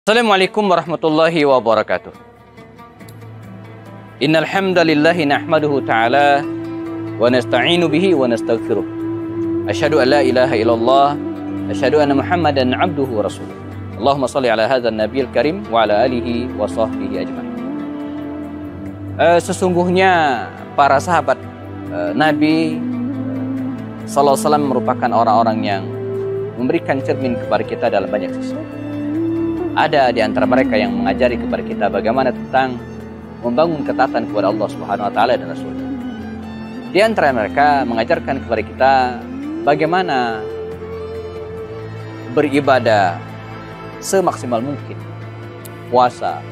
Assalamualaikum warahmatullahi wabarakatuh. Innal hamdalillahi nahmaduhu ta'ala wa nasta'inu bihi wa nastaghfiruh. Asyhadu an la ilaha illallah, asyhadu anna Muhammadan abduhu wa rasuluh. Allahumma shalli ala hadzal nabiyil karim wa ala alihi wa sahbihi ajmain. Sesungguhnya para sahabat Nabi sallallahu alaihi wasallam merupakan orang-orang yang memberikan cermin kepada kita dalam banyak sisi. Ada di antara mereka yang mengajari kepada kita bagaimana tentang membangun ketaatan kepada Allah Subhanahu wa taala dan Rasul-Nya. Di antara mereka mengajarkan kepada kita bagaimana beribadah semaksimal mungkin, puasa,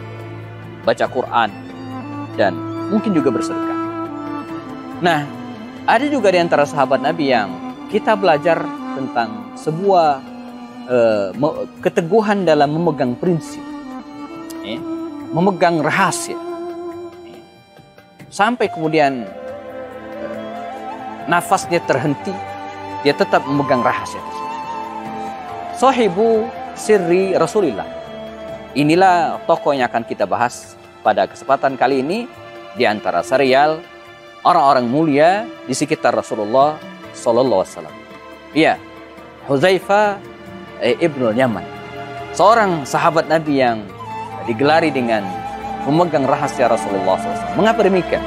baca Quran, dan mungkin juga bersedekah. Nah, ada juga di antara sahabat Nabi yang kita belajar tentang sebuah keteguhan dalam memegang prinsip, memegang rahasia, sampai kemudian nafasnya terhenti, dia tetap memegang rahasia tersebut. Sahibu sirri Rasulillah, inilah tokoh yang akan kita bahas pada kesempatan kali ini di antara serial orang-orang mulia di sekitar Rasulullah Sallallahu Alaihi Wasallam. Iya, Hudzaifah Ibnul Yaman, seorang sahabat Nabi yang digelari dengan memegang rahasia Rasulullah SAW. Mengapa demikian?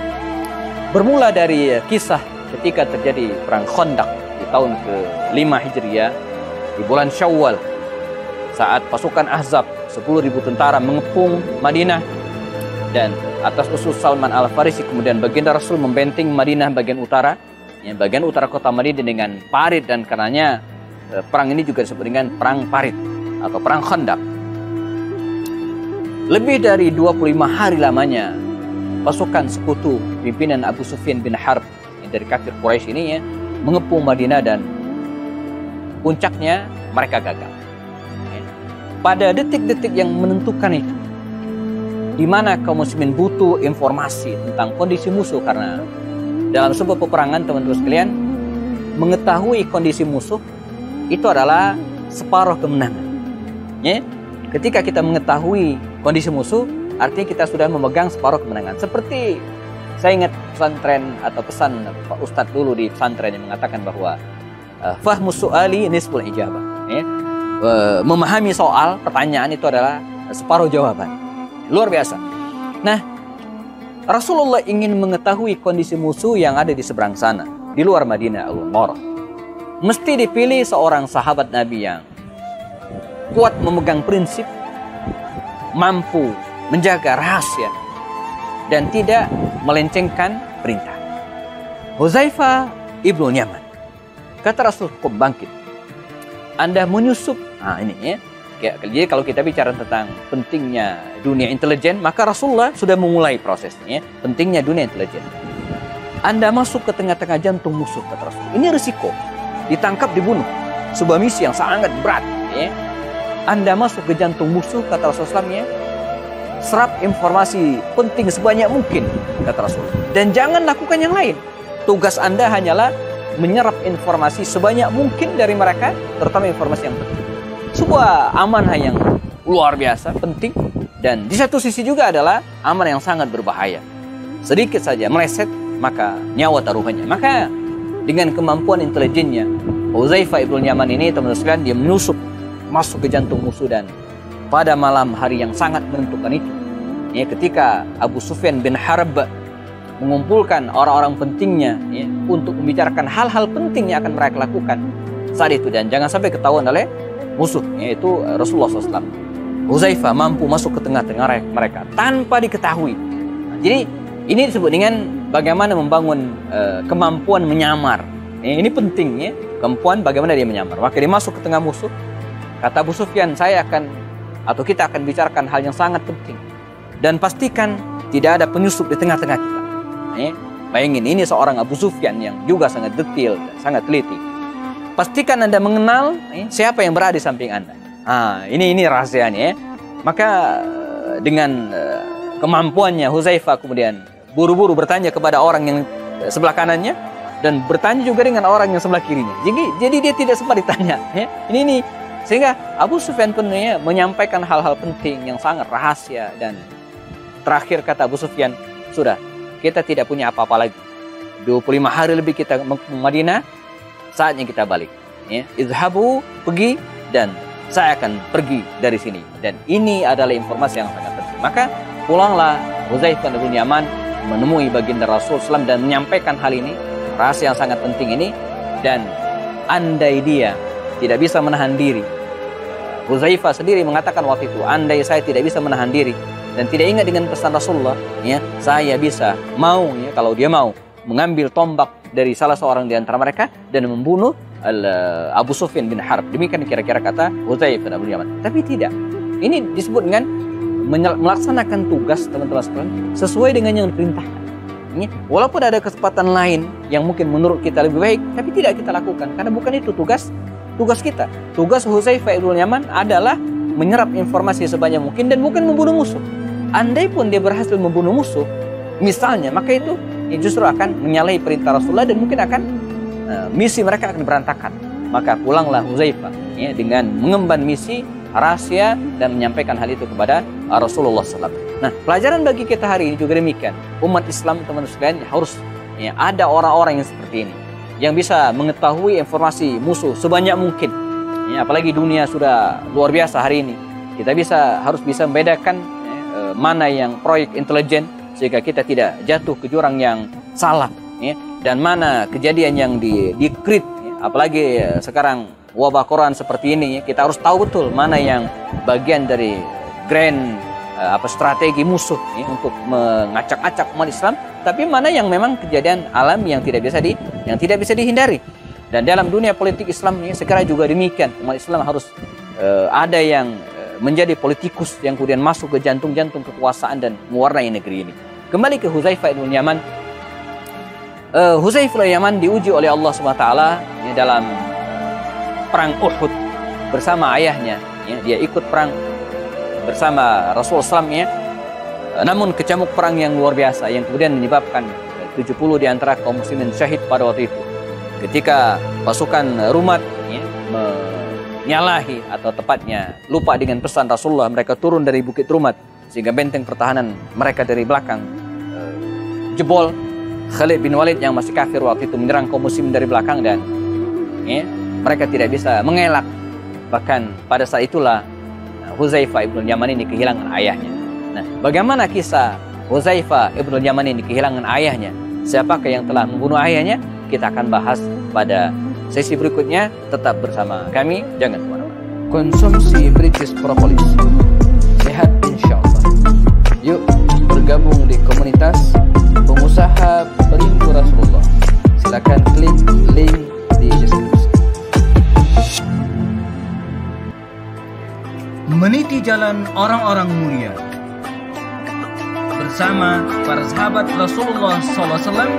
Bermula dari kisah ketika terjadi perang Khandaq di tahun ke-5 Hijriah di bulan Syawal, saat pasukan Ahzab 10.000 tentara mengepung Madinah, dan atas usul Salman Al-Farisi kemudian baginda Rasul membenting Madinah bagian utara, bagian utara kota Madinah dengan parit, dan karenanya perang ini juga disebut dengan perang parit atau perang Khandaq. Lebih dari 25 hari lamanya pasukan sekutu pimpinan Abu Sufyan bin Harb dari kafir Quraisy ini mengepung Madinah, dan puncaknya mereka gagal. Pada detik-detik yang menentukan itu, di mana kaum muslimin butuh informasi tentang kondisi musuh, karena dalam sebuah peperangan teman-teman sekalian, mengetahui kondisi musuh itu adalah separuh kemenangan. Ketika kita mengetahui kondisi musuh, artinya kita sudah memegang separuh kemenangan. Seperti saya ingat pesantren atau pesan Pak Ustadz dulu di pesantren yang mengatakan bahwa fahmu su'ali nisful ijabah. Memahami soal pertanyaan itu adalah separuh jawaban. Luar biasa. Nah, Rasulullah ingin mengetahui kondisi musuh yang ada di seberang sana, di luar Madinah al-Munawwarah. Mesti dipilih seorang sahabat Nabi yang kuat memegang prinsip, mampu menjaga rahasia, dan tidak melencengkan perintah. Hudzaifah Ibnul Yaman. Kata Rasul, "Kum bangkit. Anda menyusup." Nah ini ya. Jadi kalau kita bicara tentang pentingnya dunia intelijen, maka Rasulullah sudah memulai prosesnya. Pentingnya dunia intelijen. Anda masuk ke tengah-tengah jantung musuh, kata Rasul. Ini risiko. Ditangkap, dibunuh. Sebuah misi yang sangat berat. Anda masuk ke jantung musuh, kata Rasulullah, serap informasi penting sebanyak mungkin, kata Rasul. Dan jangan lakukan yang lain. Tugas Anda hanyalah menyerap informasi sebanyak mungkin dari mereka, terutama informasi yang penting. Sebuah amanah yang luar biasa, penting. Dan di satu sisi juga adalah amanah yang sangat berbahaya. Sedikit saja meleset, maka nyawa taruhannya. Maka dengan kemampuan intelijennya, Hudzaifah Ibnul Yaman ini, teman-teman sekalian, dia menyusup masuk ke jantung musuh, dan pada malam hari yang sangat menentukan itu, ketika Abu Sufyan bin Harb mengumpulkan orang-orang pentingnya untuk membicarakan hal-hal penting yang akan mereka lakukan saat itu, dan jangan sampai ketahuan oleh musuh, yaitu Rasulullah SAW. Hudzaifah mampu masuk ke tengah-tengah mereka tanpa diketahui. Jadi ini disebut dengan bagaimana membangun kemampuan menyamar. Ini penting ya, kemampuan bagaimana dia menyamar. Maka dia masuk ke tengah musuh. Kata Abu Sufyan, kita akan bicarakan hal yang sangat penting. Dan pastikan tidak ada penyusup di tengah-tengah kita. Bayangin, ini seorang Abu Sufyan yang juga sangat detail dan sangat teliti. Pastikan Anda mengenal siapa yang berada di samping Anda. Ini rahasianya. Maka dengan kemampuannya, Hudzaifah kemudian buru-buru bertanya kepada orang yang sebelah kanannya, dan bertanya juga dengan orang yang sebelah kirinya. Jadi dia tidak sempat ditanya. Ini Sehingga Abu Sufyan pun menyampaikan hal-hal penting yang sangat rahasia, dan terakhir kata Abu Sufyan, sudah, kita tidak punya apa-apa lagi. 25 hari lebih kita ke Madinah, saatnya kita balik. Ya, izhabu, pergi, dan saya akan pergi dari sini. Dan ini adalah informasi yang sangat penting. Maka pulanglah Hudzaifah bin Yaman menemui baginda Rasul SAW dan menyampaikan hal ini, rahasia yang sangat penting ini. Dan andai dia tidak bisa menahan diri, Hudzaifah sendiri mengatakan waktu itu, andai saya tidak bisa menahan diri dan tidak ingat dengan pesan Rasulullah, ya, saya bisa mau, ya, kalau dia mau mengambil tombak dari salah seorang di antara mereka dan membunuh Abu Sufyan bin Harb. Demikian kira-kira kata Hudzaifah bin Yaman. Tapi tidak. Ini disebut dengan melaksanakan tugas, teman-teman sekalian, sesuai dengan yang diperintahkan. Walaupun ada kesempatan lain yang mungkin menurut kita lebih baik, tapi tidak kita lakukan karena bukan itu tugas kita. Tugas Hudzaifah bin Yaman adalah menyerap informasi sebanyak mungkin dan bukan membunuh musuh. Andai pun dia berhasil membunuh musuh, misalnya, maka itu justru akan menyalahi perintah Rasulullah dan mungkin akan misi mereka akan berantakan. Maka pulanglah Hudzaifah, ya, dengan mengemban misi rahasia dan menyampaikan hal itu kepada Rasulullah SAW. Nah, pelajaran bagi kita hari ini juga demikian. Umat Islam, teman-teman sekalian, harus, ya, ada orang-orang yang seperti ini, yang bisa mengetahui informasi musuh sebanyak mungkin. Ya, apalagi dunia sudah luar biasa hari ini. Kita harus bisa membedakan, ya, mana yang proyek intelijen sehingga kita tidak jatuh ke jurang yang salah, ya, dan mana kejadian yang di-create, ya. Apalagi sekarang wabah Quran seperti ini, ya, kita harus tahu betul mana yang bagian dari grand strategi musuh, ya, untuk mengacak-acak umat Islam, tapi mana yang memang kejadian alam yang tidak bisa dihindari. Dan dalam dunia politik Islam ini sekarang juga demikian. Umat Islam harus ada yang menjadi politikus yang kemudian masuk ke jantung-jantung kekuasaan dan mewarnai negeri ini. Kembali ke Hudzaifah bin Yaman. Hudzaifah bin Yaman diuji oleh Allah SWT, ya, dalam perang Uhud bersama ayahnya, ya, dia ikut perang bersama Rasulullah SAW, ya. Namun kecamuk perang yang luar biasa yang kemudian menyebabkan 70 di antara kaum muslimin syahid pada waktu itu. Ketika pasukan Rumat, ya, menyalahi atau tepatnya lupa dengan pesan Rasulullah, mereka turun dari Bukit Rumat sehingga benteng pertahanan mereka dari belakang jebol. Khalid bin Walid yang masih kafir waktu itu menyerang kaum muslimin dari belakang dan, ya, mereka tidak bisa mengelak. Bahkan pada saat itulah Hudzaifah bin Yaman ini kehilangan ayahnya. Nah, bagaimana kisah Hudzaifah bin Yaman ini kehilangan ayahnya? Siapakah yang telah membunuh ayahnya? Kita akan bahas pada sesi berikutnya. Tetap bersama kami, jangan kemana-mana. Konsumsi British Propolis, sehat insyaAllah. Yuk bergabung di komunitas pengusaha perindu Rasulullah. Silakan klik link di deskripsi. Meniti jalan orang-orang mulia bersama para sahabat Rasulullah SAW,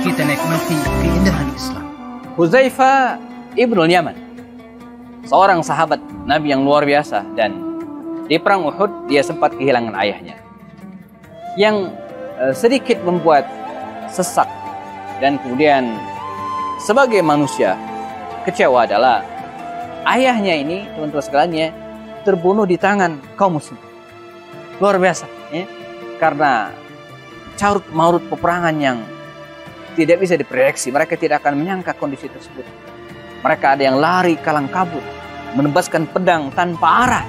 kita nikmati keindahan Islam. Hudzaifah ibn Yaman, seorang sahabat Nabi yang luar biasa, dan di perang Uhud dia sempat kehilangan ayahnya. Yang sedikit membuat sesak dan kemudian sebagai manusia kecewa adalah ayahnya ini, teman-teman sekalian, terbunuh di tangan kaum muslim. Luar biasa, ya? Karena carut marut peperangan yang tidak bisa diprediksi. Mereka tidak akan menyangka kondisi tersebut. Mereka ada yang lari kalang kabut, menebaskan pedang tanpa arah,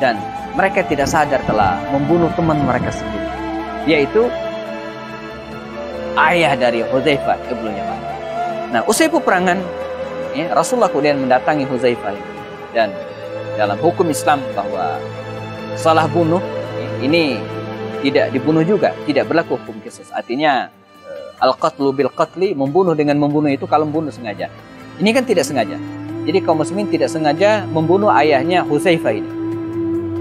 dan mereka tidak sadar telah membunuh teman mereka sendiri, yaitu ayah dari Hudzaifah ibn Yaman. Nah, usai peperangan, ya, Rasulullah kemudian mendatangi Hudzaifah, dan dalam hukum Islam bahwa salah bunuh ini tidak dibunuh juga, tidak berlaku hukum qisas. Artinya al-qatlu bil qatli, membunuh dengan membunuh itu kalau membunuh sengaja. Ini kan tidak sengaja. Jadi kaum muslimin tidak sengaja membunuh ayahnya Hudzaifah ini.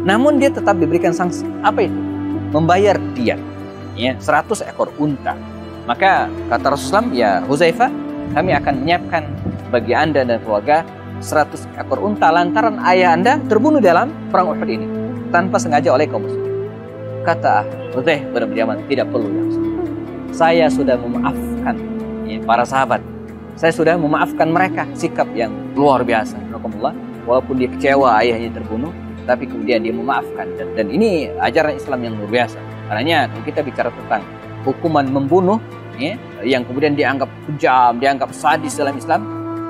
Namun dia tetap diberikan sanksi. Apa itu? Membayar diat, ya, 100 ekor unta. Maka kata Rasulullah, ya Hudzaifah, kami akan menyiapkan bagi anda dan keluarga 100 ekor unta lantaran ayah anda terbunuh dalam perang Uhud ini tanpa sengaja oleh kaum muslimin. Kata Hudzaifah bin Yaman, tidak perlu, ya Rasulullah. Saya sudah memaafkan, ya, para sahabat. Saya sudah memaafkan mereka. Sikap yang luar biasa. walaupun dia kecewa ayahnya terbunuh, tapi kemudian dia memaafkan. Dan ini ajaran Islam yang luar biasa. Karena kalau kita bicara tentang hukuman membunuh, ya, yang kemudian dianggap kejam, dianggap sadis dalam Islam,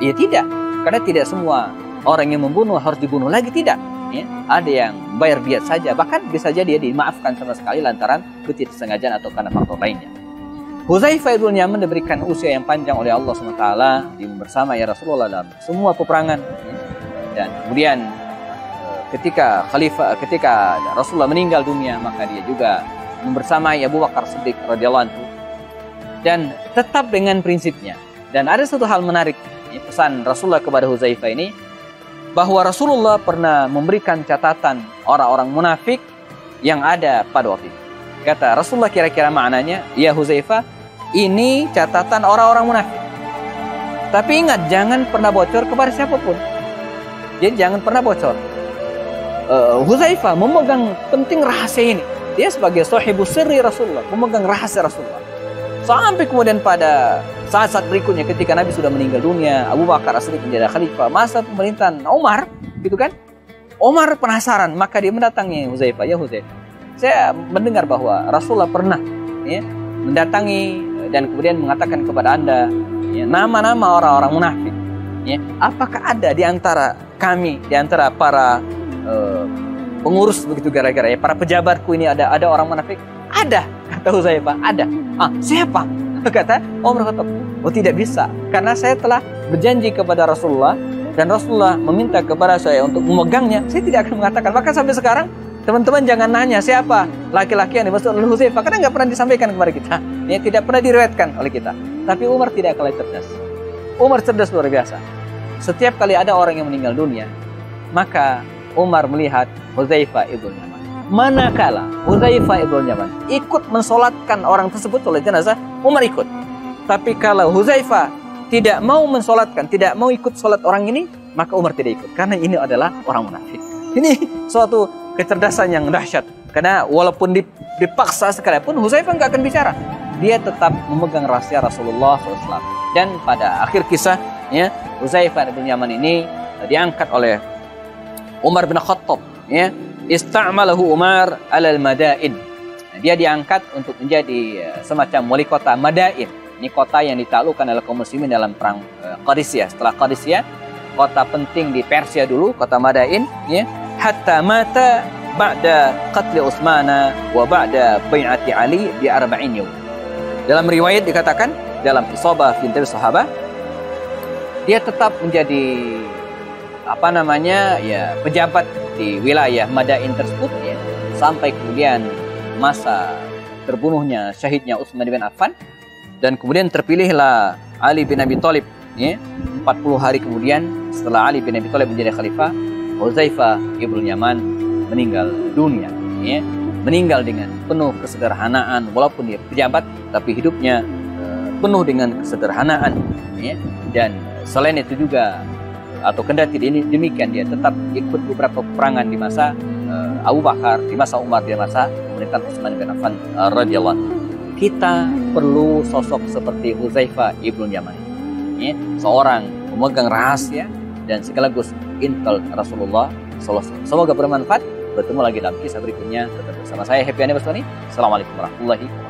ya tidak. Karena tidak semua orang yang membunuh harus dibunuh lagi, tidak. Ya, ada yang bayar diat saja, bahkan bisa jadi dia dimaafkan sama sekali lantaran ketidaksengajaan atau karena faktor lainnya. Hudzaifah ibn Yaman diberikan usia yang panjang oleh Allah SWT bersama ya Rasulullah dalam semua peperangan. Ya. Dan kemudian ketika Rasulullah meninggal dunia, maka dia juga membersamai Abu Bakar Siddiq radhiyallahu anhu dan tetap dengan prinsipnya. Dan ada satu hal menarik, ya, pesan Rasulullah kepada Hudzaifah ini, bahwa Rasulullah pernah memberikan catatan orang-orang munafik yang ada pada waktu itu. Kata Rasulullah kira-kira maknanya, ya Hudzaifah, ini catatan orang-orang munafik. Tapi ingat, jangan pernah bocor kepada siapapun. Jadi jangan pernah bocor. Hudzaifah memegang penting rahasia ini. Dia sebagai sahibus sirri Rasulullah, memegang rahasia Rasulullah. Sampai kemudian pada saat-saat berikutnya ketika Nabi sudah meninggal dunia, Abu Bakar As-Siddiq menjadi khalifah, masa pemerintahan Umar, gitu kan? Umar penasaran, maka dia mendatangi Hudzaifah, ya Hudzaifah, saya mendengar bahwa Rasulullah pernah, ya, mendatangi dan kemudian mengatakan kepada Anda, ya, nama-nama orang-orang munafik. Ya, apakah ada di antara kami, di antara para pengurus begitu gara-gara ya, para pejabatku ini ada orang munafik? Ada, kata Hudzaifah, ada. Siapa? Kata Umar Khattab, oh tidak bisa, karena saya telah berjanji kepada Rasulullah dan Rasulullah meminta kepada saya untuk memegangnya. Saya tidak akan mengatakan. Maka sampai sekarang teman-teman jangan nanya siapa laki-laki yang dimaksud oleh Hudzaifah, karena nggak pernah disampaikan kepada kita. Ya, tidak pernah diriwayatkan oleh kita. Tapi Umar tidak kalah cerdas. Umar cerdas luar biasa. Setiap kali ada orang yang meninggal dunia, maka Umar melihat Hudzaifah ibn Yaman. Manakala Hudzaifah ibn Yaman ikut mensolatkan orang tersebut oleh jenazah, Umar ikut. Tapi kalau Hudzaifah tidak mau mensolatkan, tidak mau ikut solat orang ini, maka Umar tidak ikut. Karena ini adalah orang munafik. Ini suatu kecerdasan yang dahsyat. Karena walaupun dipaksa sekalipun, Hudzaifah nggak akan bicara. Dia tetap memegang rahasia Rasulullah SAW. Dan pada akhir kisah, ya, Hudzaifah ibn Yaman ini diangkat oleh Umar bin Khattab, ya. Ista'malahu Umar alal Madain. Dia diangkat untuk menjadi semacam wali kota Madain. Ini kota yang ditaklukkan oleh kaum muslimin dalam perang Qadisiyah. Setelah Qadisiyah, kota penting di Persia dulu, kota Madain, ya. Hatta mata ba'da qatli Utsmana wa ba'da bai'ati Ali bi 40 yawm. Dalam riwayat dikatakan dalam Isabah fi Tarikh Sahabah, dia tetap menjadi pejabat di wilayah Madain tersebut, ya, sampai kemudian masa terbunuhnya syahidnya Utsman bin Affan, dan kemudian terpilihlah Ali bin Abi Thalib, ya. 40 hari kemudian setelah Ali bin Abi Thalib menjadi khalifah, Hudzaifah ibn Yaman meninggal dunia, ya. Meninggal dengan penuh kesederhanaan, walaupun dia pejabat tapi hidupnya penuh dengan kesederhanaan, ya. Dan selain itu juga, atau kendati demikian, dia tetap ikut beberapa peperangan di masa Abu Bakar, di masa Umar, di masa pemerintahan Utsman bin Affan radhiyallahu anhu. Kita perlu sosok seperti Hudzaifah ibn Yaman, ya, seorang pemegang rahasia dan sekaligus intel Rasulullah SAW. Semoga bermanfaat. Bertemu lagi dalam kisah berikutnya. Tetap bersama saya Happy Andi Bastoni. Assalamualaikum warahmatullahi wabarakatuh.